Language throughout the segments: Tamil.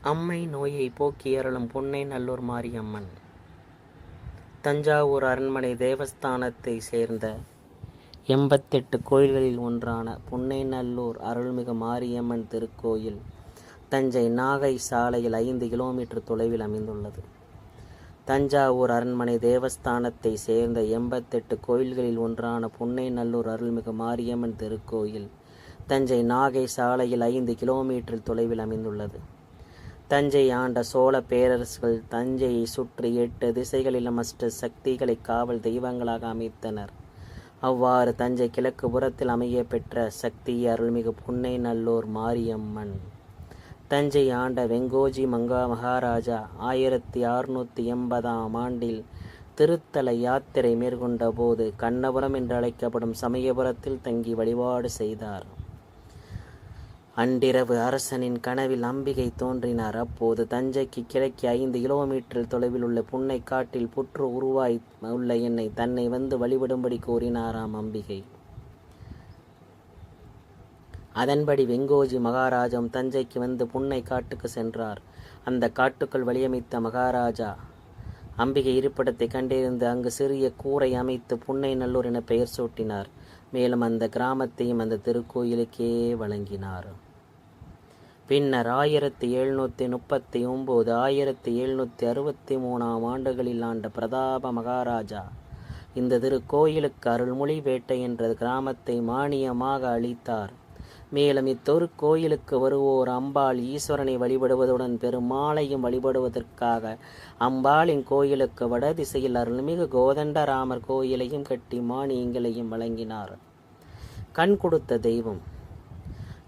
அம்மை நோயை போக்கி அருளும் புன்னைநல்லூர் மாரியம்மன். தஞ்சாவூர் அரண்மனை தேவஸ்தானத்தை சேர்ந்த 88 கோயில்களில் ஒன்றான புன்னைநல்லூர் அருள்மிகு மாரியம்மன் திருக்கோயில் தஞ்சை நாகை சாலையில் 5 கிலோமீட்டர் தொலைவில் அமைந்துள்ளது. தஞ்சாவூர் அரண்மனை தேவஸ்தானத்தை சேர்ந்த 88 கோயில்களில் ஒன்றான புன்னைநல்லூர் அருள்மிகு மாரியம்மன் திருக்கோயில் தஞ்சை நாகை சாலையில் 5 கிலோமீட்டர் தொலைவில் அமைந்துள்ளது. தஞ்சை ஆண்ட சோழ பேரரசுகள் தஞ்சையை சுற்றி 8 திசைகளிலும் அஷ்ட சக்திகளை காவல் தெய்வங்களாக அமைத்தனர். அவ்வாறு தஞ்சை கிழக்கு புறத்தில் அமைய பெற்ற சக்தி அருள்மிகு புன்னைநல்லூர் மாரியம்மன். தஞ்சை ஆண்ட வெங்கோஜி மகாராஜா 1680ஆம் ஆண்டில் திருத்தல யாத்திரை மேற்கொண்ட போது கண்ணபுரம் என்று அழைக்கப்படும் சமயபுரத்தில் தங்கி வழிபாடு செய்தார். அன்றிரவு அரசனின் கனவில் அம்பிகை தோன்றினார். அப்போது தஞ்சைக்கு கிழக்கே 5 கிலோமீட்டர் தொலைவில் உள்ள புன்னை காட்டில் புற்று உருவாய் உள்ள என்னை தன்னை வந்து வழிபடும்படி கூறினாராம் அம்பிகை. அதன்படி வெங்கோஜி மகாராஜம் தஞ்சைக்கு வந்து புன்னை காட்டுக்கு சென்றார். அந்த காட்டுக்குள் வழியமைத்த மகாராஜா அம்பிகை இருப்பிடத்தை கண்டறிந்து அங்கு சிறிய கூரை அமைத்து புன்னைநல்லூர் என பெயர் சூட்டினார். மேலும் அந்த கிராமத்தையும் அந்த திருக்கோயிலுக்கே வழங்கினார். பின்னர் 1739 1763ஆம் ஆண்டுகளில் ஆண்ட பிரதாப மகாராஜா இந்த திருக்கோயிலுக்கு அருள்மொழிப்பேட்டை என்ற கிராமத்தை மானியமாக அளித்தார். மேலும் இத்தொருக்கோயிலுக்கு வருவோர் அம்பாள் ஈஸ்வரனை வழிபடுவதுடன் பெருமாளையும் வழிபடுவதற்காக அம்பாளின் கோயிலுக்கு வடதிசையில் அருள்மிகு கோதண்டராமர் கோயிலையும் கட்டி மானியங்களையும் வழங்கினார். கண் கொடுத்த தெய்வம்.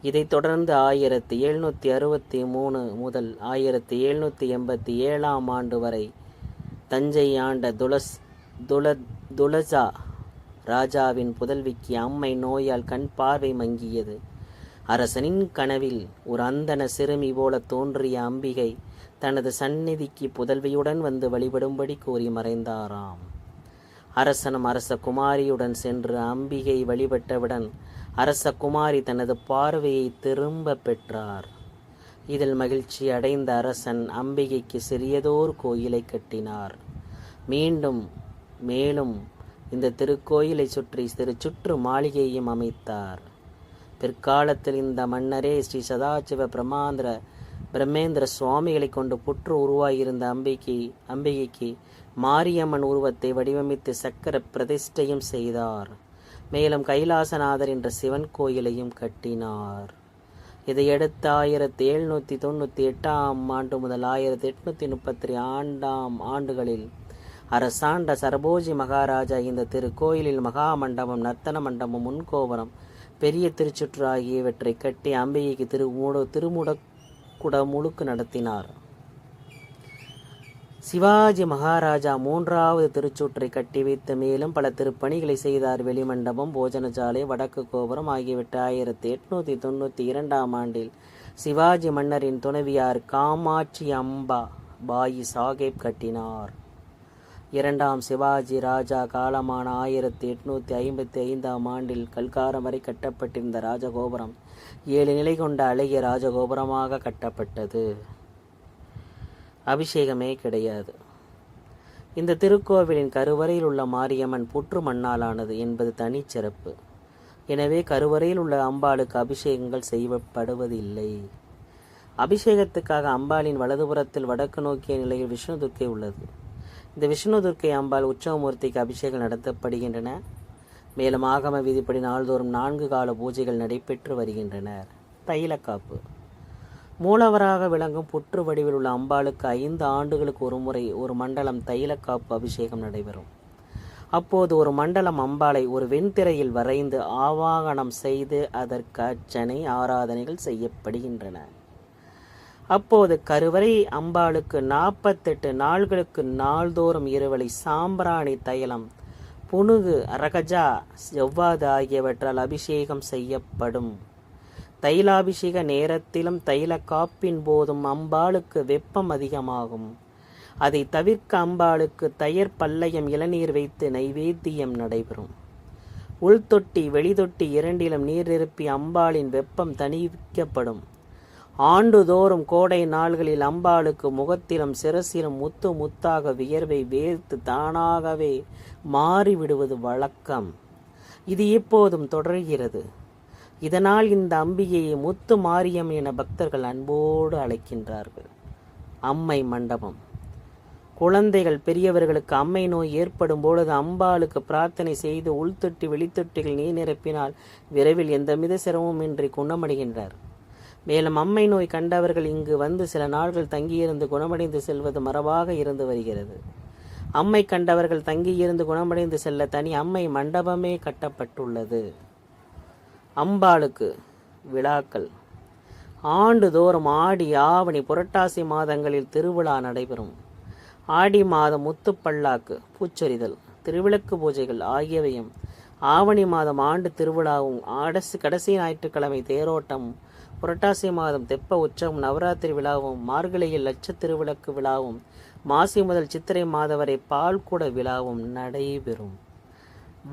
இதைத் தொடர்ந்து 1763 முதல் 1787ஆம் ஆண்டு வரை தஞ்சை ஆண்ட துலஜா ராஜாவின் புதல்விக்கு அம்மை நோயால் கண் பார்வை மங்கியது. அரசனின் கனவில் ஒரு அந்தன சிறுமி போல தோன்றிய அம்பிகை தனது சந்நிதிக்கு புதல்வியுடன் வந்து வழிபடும்படி கூறி மறைந்தாராம். அரசனும் அரச குமாரியுடன் சென்று அம்பிகை வழிபட்டவுடன் அரச குமாரி தனது பார்வையை திரும்ப பெற்றார். இதில் மகிழ்ச்சி அடைந்த அரசன் அம்பிகைக்கு சிறியதோர் கோயிலை கட்டினார். மேலும் இந்த திருக்கோயிலை சுற்றி சுற்று மாளிகையையும் அமைத்தார். பிற்காலத்தில் இந்த மன்னரே ஸ்ரீ சதாசிவ பிரம்மேந்திர சுவாமிகளை கொண்டு புற்று உருவாகியிருந்த அம்பிகைக்கு மாரியம்மன் உருவத்தை வடிவமைத்து சக்கர பிரதிஷ்டையும் செய்தார். மேலும் கைலாசநாதர் என்ற சிவன் கோயிலையும் கட்டினார். இதையடுத்து 1798ஆம் ஆண்டு முதல் 1832ஆம் ஆண்டுகளில் அரசாண்ட சரபோஜி மகாராஜா இந்த திருக்கோயிலில் மகா மண்டபம், நர்த்தன மண்டபம், முன்கோபுரம், பெரிய திருச்சுற்று ஆகியவற்றை கட்டி அம்பிகைக்கு திருமுழுக்கு நடத்தினார். சிவாஜி மகாராஜா 3வது திருச்சுற்றை கட்டி வைத்து மேலும் பல திருப்பணிகளை செய்தார். வெளிமண்டபம், போஜனசாலை, வடக்கு கோபுரம் ஆகியவற்றை 1892ஆம் ஆண்டில் சிவாஜி மன்னரின் துணைவியார் காமாட்சி அம்பா பாயி சாஹேப் கட்டினார். 2ஆம் சிவாஜி ராஜா காலமான 1855ஆம் ஆண்டில் கல்காரம் வரை கட்டப்பட்டிருந்த ராஜகோபுரம் 7 நிலை கொண்ட அழகிய ராஜகோபுரமாக கட்டப்பட்டது. அபிஷேகமே கிடையாது. இந்த திருக்கோவிலின் கருவறையில் உள்ள மாரியம்மன் புற்று மண்ணாலானது என்பது தனிச்சிறப்பு. எனவே கருவறையில் உள்ள அம்பாளுக்கு அபிஷேகங்கள் செய்யப்படுவதில்லை. அபிஷேகத்துக்காக அம்பாளின் வலதுபுறத்தில் வடக்கு நோக்கிய நிலையில் விஷ்ணு துர்க்கை உள்ளது. இந்த விஷ்ணு துர்க்கை அம்பாள் உற்சவமூர்த்திக்கு அபிஷேகம் நடத்தப்படுகின்றன. மேலும் ஆகம விதிப்படி நாள்தோறும் 4 கால பூஜைகள் நடைபெற்று வருகின்றன. தைலக்காப்பு. மூலவராக விளங்கும் புற்று வடிவில் உள்ள அம்பாளுக்கு 5 ஆண்டுகளுக்கு ஒரு முறை ஒரு மண்டலம் தைலக்காப்பு அபிஷேகம் நடைபெறும். அப்போது ஒரு மண்டலம் அம்பாளை ஒரு வெண்திரையில் வரைந்து ஆவாகனம் செய்து அதற்கு அர்ச்சனை ஆராதனைகள் செய்யப்படுகின்றன. அப்போது கருவறை அம்பாளுக்கு 48 நாள்களுக்கு நாள்தோறும் இருவழி சாம்பிராணி தைலம், புனுகு, அரகஜா, செவ்வாது ஆகியவற்றால் அபிஷேகம் செய்யப்படும். தைலாபிஷேக நேரத்திலும் தைல காப்பின் போதும் அம்பாளுக்கு வெப்பம் அதிகமாகும். அதை தவிர்க்க அம்பாளுக்கு தயிர் பல்லயம் இளநீர் வைத்து நைவேத்தியம் நடைபெறும். உள்தொட்டி வெளிதொட்டி இரண்டிலும் நீர் நிரப்பி அம்பாளின் வெப்பம் தணிவிக்கப்படும். ஆண்டுதோறும் கோடை நாள்களில் அம்பாளுக்கு முகத்திலும் சிரசிலும் முத்து முத்தாக வியர்வை வேர்த்து தானாகவே மாறிவிடுவது வழக்கம். இது இப்போதும் தொடர்கிறது. இதனால் இந்த அம்பிகையை முத்து மாரியம் என பக்தர்கள் அன்போடு அழைக்கின்றார்கள். அம்மை மண்டபம். குழந்தைகள் பெரியவர்களுக்கு அம்மை நோய் ஏற்படும் பொழுது அம்பாளுக்கு பிரார்த்தனை செய்து உள்தொட்டி வெளித்தொட்டிகள் நீர் நிரப்பினால் விரைவில் எந்தவித சிரமமின்றி குணமடைகின்றார். மேலும் அம்மை நோய் கண்டவர்கள் இங்கு வந்து சில நாட்கள் தங்கியிருந்து குணமடைந்து செல்வது மரபாக இருந்து வருகிறது. அம்மை கண்டவர்கள் தங்கியிருந்து குணமடைந்து செல்ல தனி அம்மை மண்டபமே கட்டப்பட்டுள்ளது. அம்பாளுக்கு விழாக்கள். ஆண்டுதோறும் ஆடி ஆவணி புரட்டாசி மாதங்களில் திருவிழா நடைபெறும். ஆடி மாதம் முத்துப்பல்லாக்கு பூச்சொரிதல் திருவிளக்கு பூஜைகள் ஆகியவையும், ஆவணி மாதம் ஆண்டு திருவிழாவும், கடைசி ஞாயிற்றுக்கிழமை தேரோட்டமும், புரட்டாசி மாதம் தெப்ப உற்சவம் நவராத்திரி விழாவும், மார்கழியில் லட்ச திருவிளக்கு விழாவும், மாசி முதல் சித்திரை மாத வரை பால்குட விழாவும் நடைபெறும்.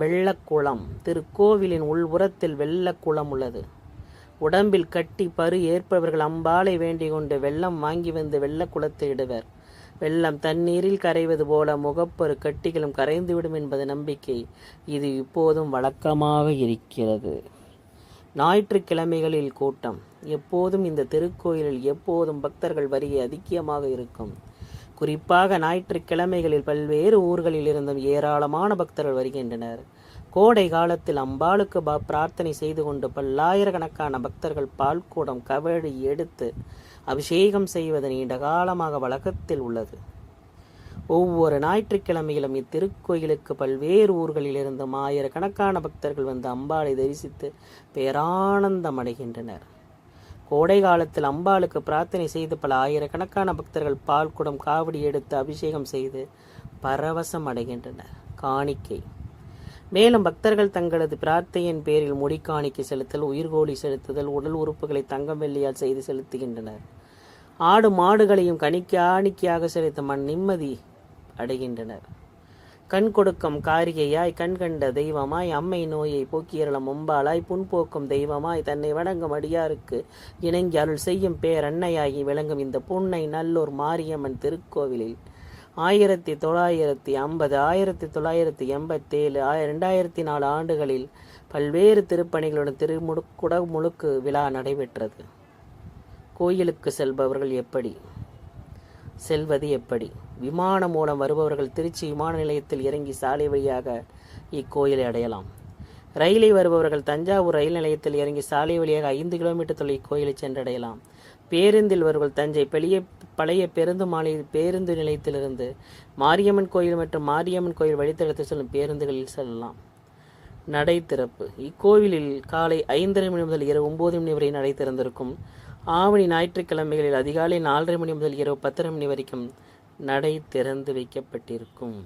வெள்ளக்குளம். திருக்கோவிலின் உள்புறத்தில் வெள்ளக்குளம் உள்ளது. உடம்பில் கட்டி பரு ஏற்பவர்கள் அம்பாளை வேண்டிக் கொண்டு வெள்ளம் வாங்கி வந்து வெள்ளக்குளத்தை இடுவர். வெள்ளம் தண்ணீரில் கரைவது போல முகப்பரு கட்டிகளும் கரைந்துவிடும் என்பது நம்பிக்கை. இது இப்போதும் வழக்கமாக இருக்கிறது. ஞாயிற்றுக்கிழமைகளில் கூட்டம். எப்போதும் இந்த திருக்கோயிலில் எப்போதும் பக்தர்கள் வருகை அதிகமாக இருக்கும். குறிப்பாக ஞாயிற்றுக்கிழமைகளில் பல்வேறு ஊர்களில் இருந்தும் ஏராளமான பக்தர்கள் வருகின்றனர். கோடை காலத்தில் அம்பாளுக்கு பிரார்த்தனை செய்து கொண்டு பல்லாயிரக்கணக்கான பக்தர்கள் பால்குடம் கவழி எடுத்து அபிஷேகம் செய்வது நீண்ட காலமாக வழக்கத்தில் உள்ளது. ஒவ்வொரு ஞாயிற்றுக்கிழமையிலும் இத்திருக்கோயிலுக்கு பல்வேறு ஊர்களில் இருந்தும் ஆயிரக்கணக்கான பக்தர்கள் வந்து அம்பாளை தரிசித்து பேரானந்தம் அடைகின்றனர். கோடை காலத்தில் அம்பாளுக்கு பிரார்த்தனை செய்து பல ஆயிரக்கணக்கான பக்தர்கள் பால்குடம் காவடி எடுத்து அபிஷேகம் செய்து பரவசம் அடைகின்றனர். காணிக்கை. மேலும் பக்தர்கள் தங்களது பிரார்த்தையின் பேரில் முடிக்காணிக்கை செலுத்தல், உயிர்கோழி செலுத்துதல், உடல் உறுப்புகளை தங்கம் வெள்ளியால் செய்து செலுத்துகின்றனர். ஆடு மாடுகளையும் காணிக்கையாக செலுத்த நிம்மதி அடைகின்றனர். கண் கொடுக்கும் காரிகையாய், கண் கண்ட தெய்வமாய், அம்மை நோயை போக்கியருளும் அம்பாளாய், புண்போக்கும் தெய்வமாய், தன்னை வணங்கும் அடியாருக்கு இணங்கி அருள் செய்யும் பேரன்னையாகி விளங்கும் இந்த புன்னை நல்லூர் மாரியம்மன் திருக்கோவிலில் 1950, 1987, 2004 ஆண்டுகளில் பல்வேறு திருப்பணிகளுடன் குடமுழுக்கு விழா நடைபெற்றது. கோயிலுக்கு செல்வது எப்படி? விமானம் மூலம் வருபவர்கள் திருச்சி விமான நிலையத்தில் இறங்கி சாலை வழியாக இக்கோயிலை அடையலாம். ரயிலில் வருபவர்கள் தஞ்சாவூர் ரயில் நிலையத்தில் இறங்கி சாலை வழியாக 5 கிலோமீட்டர் தொலை கோயிலை சென்றடையலாம். பேருந்தில் வருவர்கள் தஞ்சை பழைய பேருந்து நிலையத்திலிருந்து மாரியம்மன் கோயில் மற்றும் மாரியம்மன் கோயில் வழித்தடத்தில் செல்லும் பேருந்துகளில் செல்லலாம். நடை திறப்பு. இக்கோவிலில் காலை 5:30 மணி முதல் இரவு 9 மணி வரை நடை திறந்திருக்கும். ஆவணி ஞாயிற்றுக்கிழமைகளில் அதிகாலை 4:30 மணி முதல் இரவு 10:30 மணி வரைக்கும் நடை திறந்து வைக்கப்பட்டிருக்கும்.